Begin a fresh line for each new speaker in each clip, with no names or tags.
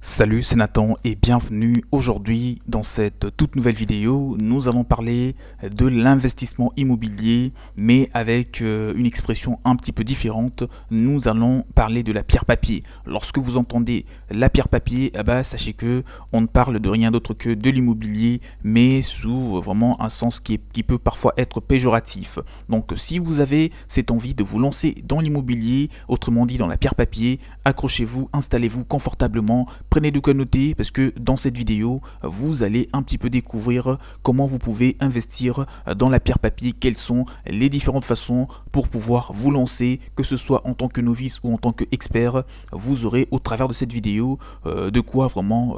Salut, c'est Nathan et bienvenue. Aujourd'hui dans cette toute nouvelle vidéo, nous allons parler de l'investissement immobilier mais avec une expression un petit peu différente. Nous allons parler de la pierre papier. Lorsque vous entendez la pierre papier, sachez que on ne parle de rien d'autre que de l'immobilier mais sous vraiment un sens qui peut parfois être péjoratif. Donc si vous avez cette envie de vous lancer dans l'immobilier, autrement dit dans la pierre papier, accrochez-vous, installez-vous confortablement. Prenez de quoi noter parce que dans cette vidéo, vous allez un petit peu découvrir comment vous pouvez investir dans la pierre papier, quelles sont les différentes façons pour pouvoir vous lancer, que ce soit en tant que novice ou en tant qu'expert. Vous aurez au travers de cette vidéo de quoi vraiment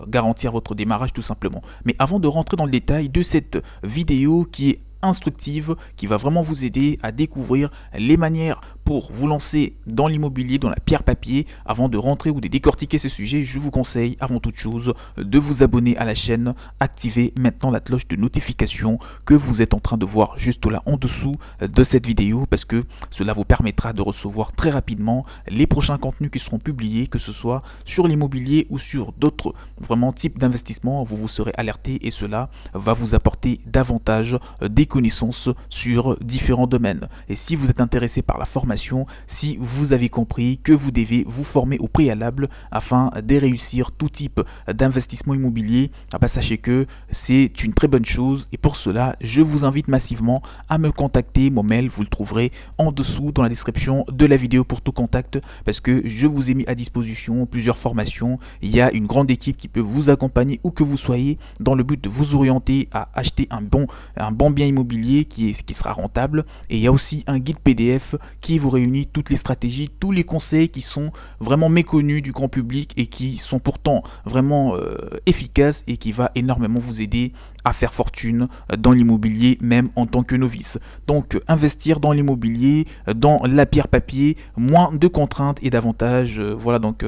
garantir votre démarrage tout simplement. Mais avant de rentrer dans le détail de cette vidéo qui est instructive, qui va vraiment vous aider à découvrir les manières pour vous lancer dans l'immobilier, dans la pierre papier. Avant de rentrer ou de décortiquer ce sujet, je vous conseille avant toute chose de vous abonner à la chaîne, activez maintenant la cloche de notification que vous êtes en train de voir juste là en dessous de cette vidéo parce que cela vous permettra de recevoir très rapidement les prochains contenus qui seront publiés, que ce soit sur l'immobilier ou sur d'autres vraiment types d'investissements. Vous serez alerté et cela va vous apporter davantage des connaissances sur différents domaines. Et si vous êtes intéressé par la formation, si vous avez compris que vous devez vous former au préalable afin de réussir tout type d'investissement immobilier, sachez que c'est une très bonne chose et pour cela je vous invite massivement à me contacter. Mon mail vous le trouverez en dessous dans la description de la vidéo pour tout contact parce que je vous ai mis à disposition plusieurs formations. Il y a une grande équipe qui peut vous accompagner où que vous soyez dans le but de vous orienter à acheter un bon bien immobilier qui sera rentable. Et il y a aussi un guide PDF qui vous réunit toutes les stratégies, tous les conseils qui sont vraiment méconnus du grand public et qui sont pourtant vraiment efficaces et qui va énormément vous aider à faire fortune dans l'immobilier même en tant que novice. Donc investir dans l'immobilier, dans la pierre papier, moins de contraintes et davantage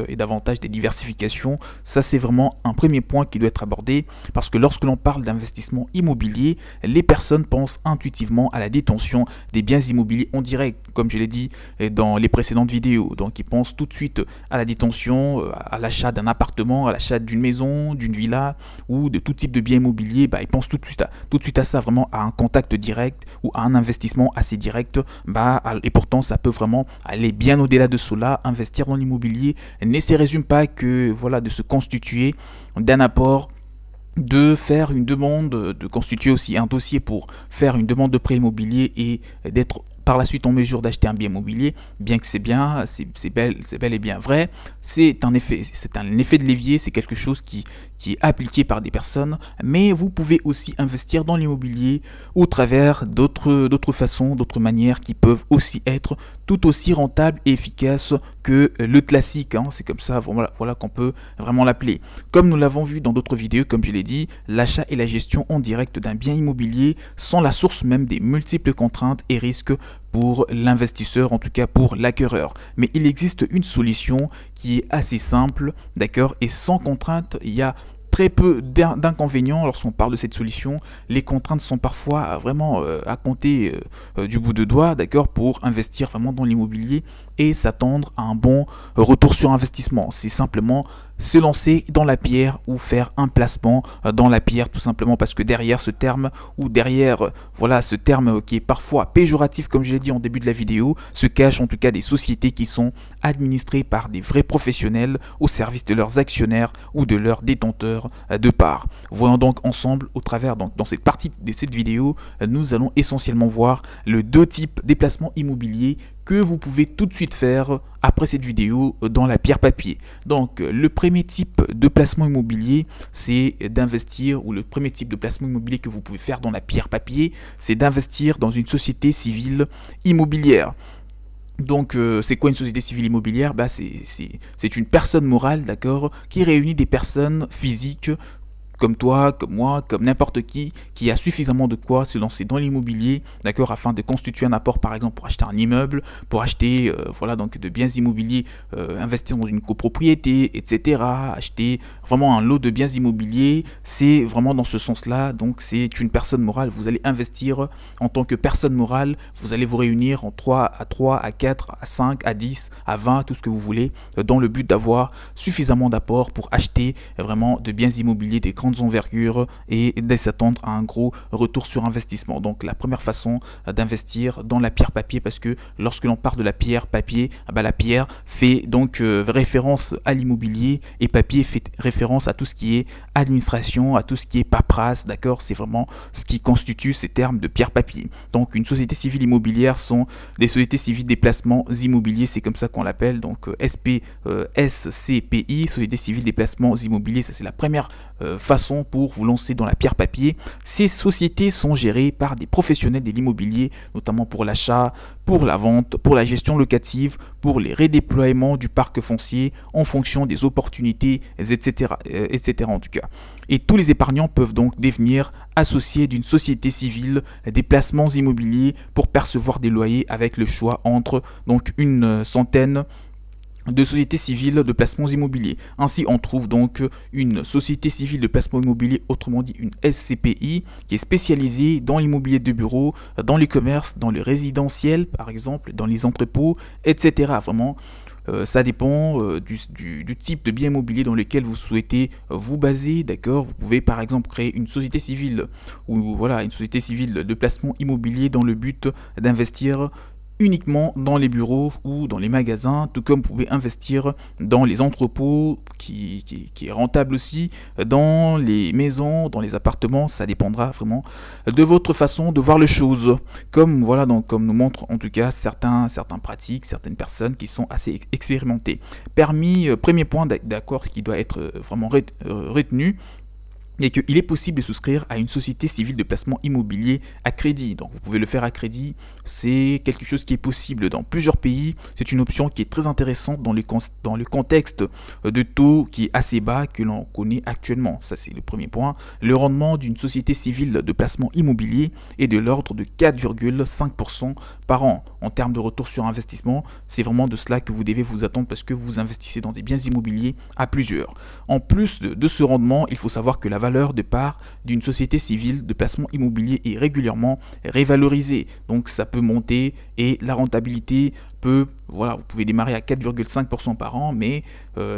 et davantage des diversifications. Ça c'est vraiment un premier point qui doit être abordé parce que lorsque l'on parle d'investissement immobilier, les personnes pensent intuitivement à la détention des biens immobiliers en direct, comme je l'ai dit dans les précédentes vidéos. Donc ils pensent tout de suite à la détention, à l'achat d'un appartement, à l'achat d'une maison, d'une villa ou de tout type de biens immobiliers. Ils pensent tout de suite à ça, vraiment à un contact direct ou à un investissement assez direct. Et pourtant ça peut vraiment aller bien au-delà de cela. Investir dans l'immobilier ne se résume pas que de se constituer d'un apport, de faire une demande, de constituer aussi un dossier pour faire une demande de prêt immobilier et d'être par la suite en mesure d'acheter un bien immobilier, bien que c'est bel et bien vrai, c'est un effet de levier, c'est quelque chose qui est appliqué par des personnes, mais vous pouvez aussi investir dans l'immobilier au travers d'autres façons, d'autres manières qui peuvent aussi être tout aussi rentables et efficaces que le classique. C'est comme ça, voilà qu'on peut vraiment l'appeler. Comme nous l'avons vu dans d'autres vidéos, comme je l'ai dit, l'achat et la gestion en direct d'un bien immobilier sont la source même des multiples contraintes et risques pour l'investisseur, en tout cas pour l'acquéreur. Mais il existe une solution qui est assez simple, d'accord, et sans contrainte. Il y a très peu d'inconvénients lorsqu'on parle de cette solution. Les contraintes sont parfois vraiment à compter du bout de doigt, d'accord, pour investir vraiment dans l'immobilier et s'attendre à un bon retour sur investissement. C'est simplement se lancer dans la pierre ou faire un placement dans la pierre, tout simplement parce que derrière ce terme ce terme qui est parfois péjoratif comme je l'ai dit en début de la vidéo, se cachent en tout cas des sociétés qui sont administrées par des vrais professionnels au service de leurs actionnaires ou de leurs détenteurs de parts. Voyons donc ensemble au travers, dans cette partie de cette vidéo, nous allons essentiellement voir les deux types de placements immobiliers que vous pouvez tout de suite faire après cette vidéo dans la pierre papier. Donc le premier type de placement immobilier, c'est d'investir, ou le premier type de placement immobilier que vous pouvez faire dans la pierre papier, c'est d'investir dans une société civile immobilière. Donc c'est quoi une société civile immobilière? C'est une personne morale, d'accord, qui réunit des personnes physiques comme toi, comme moi, comme n'importe qui a suffisamment de quoi se lancer dans l'immobilier, d'accord, afin de constituer un apport, par exemple, pour acheter un immeuble, pour acheter, voilà, donc de biens immobiliers, investir dans une copropriété, etc., acheter vraiment un lot de biens immobiliers. C'est vraiment dans ce sens-là. Donc, c'est une personne morale. Vous allez investir en tant que personne morale. Vous allez vous réunir en 3 à 4, à 5, à 10, à 20, tout ce que vous voulez, dans le but d'avoir suffisamment d'apports pour acheter vraiment de biens immobiliers des grandes envergures et de s'attendre à un gros retour sur investissement. Donc, la première façon d'investir dans la pierre papier, parce que lorsque l'on parle de la pierre papier, la pierre fait donc référence à l'immobilier et papier fait référence à tout ce qui est administration, à tout ce qui est paperasse, d'accord. C'est vraiment ce qui constitue ces termes de pierre papier. Donc, une société civile immobilière sont des sociétés civiles des placements immobiliers, c'est comme ça qu'on l'appelle. Donc, SCPI, société civile des placements immobiliers, ça c'est la première façon pour vous lancer dans la pierre papier. Ces sociétés sont gérées par des professionnels de l'immobilier, notamment pour l'achat, pour la vente, pour la gestion locative, pour les redéploiements du parc foncier en fonction des opportunités, etc., etc. en tout cas. Et tous les épargnants peuvent donc devenir associés d'une société civile des placements immobiliers pour percevoir des loyers avec le choix entre donc une centaine de sociétés civiles de placements immobiliers. Ainsi, on trouve donc une société civile de placement immobilier, autrement dit une SCPI, qui est spécialisée dans l'immobilier de bureau, dans les commerces, dans le résidentiel, par exemple, dans les entrepôts, etc. Vraiment, ça dépend du type de bien immobilier dans lequel vous souhaitez vous baser, d'accord. Vous pouvez par exemple créer une société civile ou voilà une société civile de placement immobilier dans le but d'investir uniquement dans les bureaux ou dans les magasins, tout comme vous pouvez investir dans les entrepôts qui est rentable aussi, dans les maisons, dans les appartements. Ça dépendra vraiment de votre façon de voir les choses, comme voilà, donc comme nous montrent en tout cas certaines pratiques, certaines personnes qui sont assez expérimentées. Premier point d'accord qui doit être vraiment retenu, et qu'il est possible de souscrire à une société civile de placement immobilier à crédit. Donc vous pouvez le faire à crédit, c'est quelque chose qui est possible dans plusieurs pays, c'est une option qui est très intéressante dans le contexte de taux qui est assez bas que l'on connaît actuellement. Ça c'est le premier point. Le rendement d'une société civile de placement immobilier est de l'ordre de 4,5% par an. En termes de retour sur investissement, c'est vraiment de cela que vous devez vous attendre parce que vous investissez dans des biens immobiliers à plusieurs. En plus de ce rendement, il faut savoir que la valeur de part d'une société civile de placement immobilier est régulièrement révalorisée. Donc ça peut monter et la rentabilité peut, voilà, vous pouvez démarrer à 4,5% par an, mais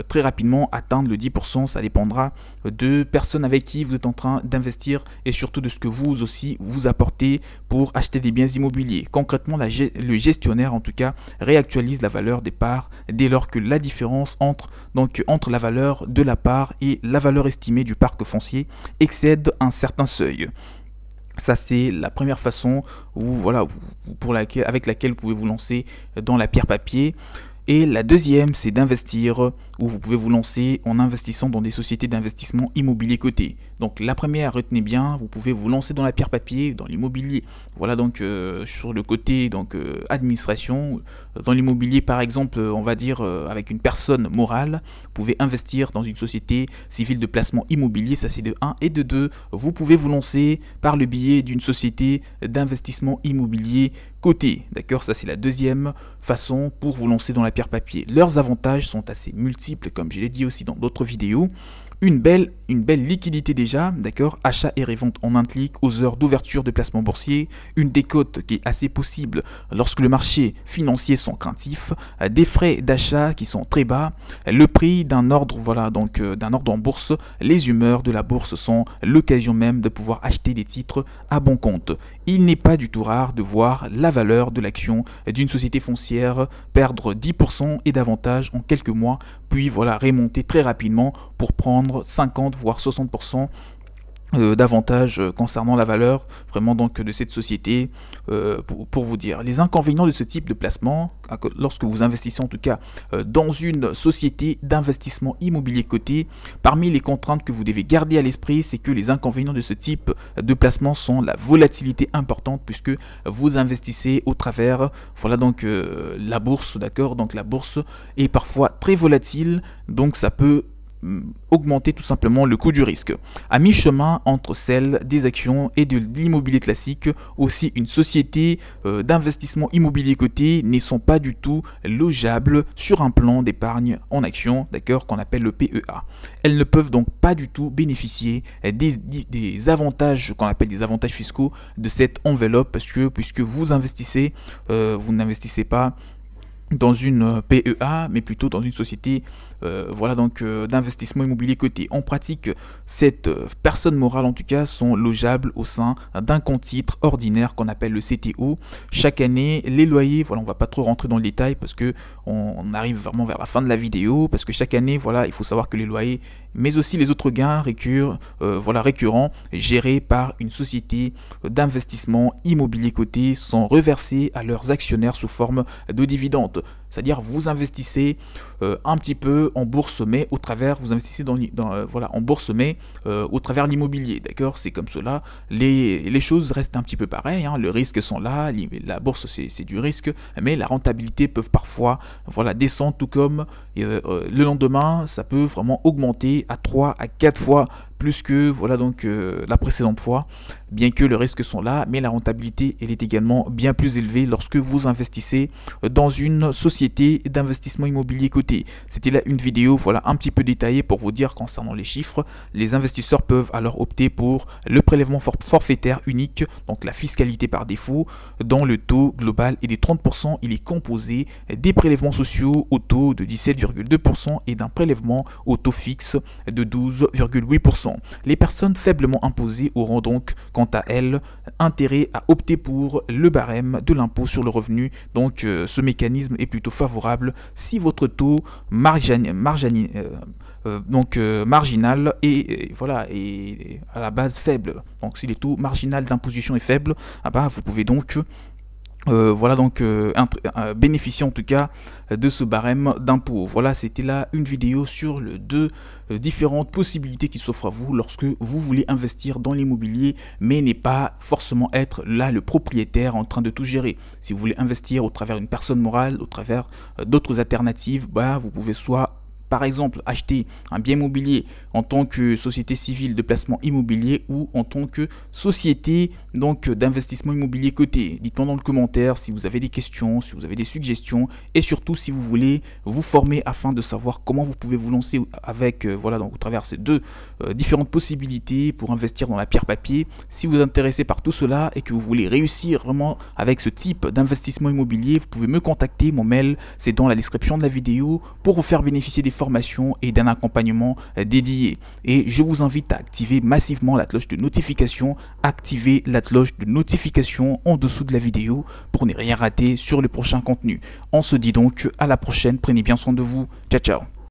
très rapidement atteindre le 10%. Ça dépendra de personnes avec qui vous êtes en train d'investir et surtout de ce que vous aussi vous apportez pour acheter des biens immobiliers. Concrètement, le gestionnaire en tout cas réactualise la valeur des parts dès lors que la différence entre la valeur de la part et la valeur estimée du parc foncier excède un certain seuil. Ça c'est la première façon avec laquelle vous pouvez vous lancer dans la pierre papier. Et la deuxième, c'est d'investir, où vous pouvez vous lancer en investissant dans des sociétés d'investissement immobilier cotées. Donc la première, retenez bien, vous pouvez vous lancer dans la pierre papier, dans l'immobilier. Voilà donc sur le côté administration, dans l'immobilier par exemple, on va dire avec une personne morale, vous pouvez investir dans une société civile de placement immobilier, ça c'est de 1. Et de 2, vous pouvez vous lancer par le biais d'une société d'investissement immobilier cotée. D'accord, ça c'est la deuxième façon pour vous lancer dans la pierre papier. Leurs avantages sont assez multiples, comme je l'ai dit aussi dans d'autres vidéos. Une belle liquidité déjà, d'accord, achat et revente en un clic aux heures d'ouverture de placement boursier, une décote qui est assez possible lorsque le marché financier sont craintifs, des frais d'achat qui sont très bas, le prix d'un ordre, d'un ordre en bourse, les humeurs de la bourse sont l'occasion même de pouvoir acheter des titres à bon compte. Il n'est pas du tout rare de voir la valeur de l'action d'une société foncière perdre 10% et davantage en quelques mois, puis remonter très rapidement pour prendre 50 voire 60% davantage concernant la valeur vraiment donc de cette société. Pour vous dire les inconvénients de ce type de placement lorsque vous investissez en tout cas dans une société d'investissement immobilier coté, parmi les contraintes que vous devez garder à l'esprit, c'est que les inconvénients de ce type de placement sont la volatilité importante puisque vous investissez au travers la bourse, d'accord, donc la bourse est parfois très volatile, donc ça peut augmenter tout simplement le coût du risque. À mi-chemin entre celle des actions et de l'immobilier classique, aussi une société d'investissement immobilier coté ne sont pas du tout logeables sur un plan d'épargne en actions, d'accord, qu'on appelle le PEA. Elles ne peuvent donc pas du tout bénéficier des avantages qu'on appelle des avantages fiscaux de cette enveloppe, parce que puisque vous investissez, vous n'investissez pas dans une PEA, mais plutôt dans une société d'investissement immobilier coté. En pratique, cette personne morale en tout cas sont logeables au sein d'un compte titre ordinaire qu'on appelle le CTO. Chaque année, les loyers, voilà, on va pas trop rentrer dans le détail parce que on arrive vraiment vers la fin de la vidéo, parce que chaque année, voilà, il faut savoir que les loyers, mais aussi les autres gains récurrents gérés par une société d'investissement immobilier coté sont reversés à leurs actionnaires sous forme de dividendes. C'est-à-dire vous investissez un petit peu en bourse, mais au travers, vous investissez en bourse, mais au travers l'immobilier, d'accord. C'est comme cela, les choses restent un petit peu pareilles, hein. Les risques sont là, la bourse c'est du risque, mais la rentabilité peut parfois descendre, tout comme le lendemain, ça peut vraiment augmenter à 3 à 4 fois plus que la précédente fois, bien que les risques sont là, mais la rentabilité elle est également bien plus élevée lorsque vous investissez dans une société d'investissement immobilier coté. C'était là une vidéo un petit peu détaillée pour vous dire concernant les chiffres. Les investisseurs peuvent alors opter pour le prélèvement forfaitaire unique, donc la fiscalité par défaut, dont le taux global est de 30%. Il est composé des prélèvements sociaux au taux de 17,2% et d'un prélèvement au taux fixe de 12,8%. Les personnes faiblement imposées auront donc, quant à elles, intérêt à opter pour le barème de l'impôt sur le revenu. Donc ce mécanisme est plutôt favorable si votre taux marginal est à la base faible. Donc si le taux marginal d'imposition est faible, vous pouvez donc bénéficier en tout cas de ce barème d'impôt. Voilà, c'était là une vidéo sur les deux différentes possibilités qui s'offrent à vous lorsque vous voulez investir dans l'immobilier, mais n'est pas forcément être là le propriétaire en train de tout gérer. Si vous voulez investir au travers d'une personne morale, au travers d'autres alternatives, vous pouvez soit par exemple acheter un bien immobilier en tant que société civile de placement immobilier ou en tant que société d'investissement immobilier coté. Dites-moi dans le commentaire si vous avez des questions, si vous avez des suggestions et surtout si vous voulez vous former afin de savoir comment vous pouvez vous lancer avec au travers ces deux différentes possibilités pour investir dans la pierre papier. Si vous êtes intéressé par tout cela et que vous voulez réussir vraiment avec ce type d'investissement immobilier, vous pouvez me contacter. Mon mail c'est dans la description de la vidéo pour vous faire bénéficier des formations et d'un accompagnement dédié. Et je vous invite à activer massivement la cloche de notification, activer la cloche de notification en dessous de la vidéo pour ne rien rater sur le prochain contenu. On se dit donc à la prochaine, prenez bien soin de vous, ciao ciao.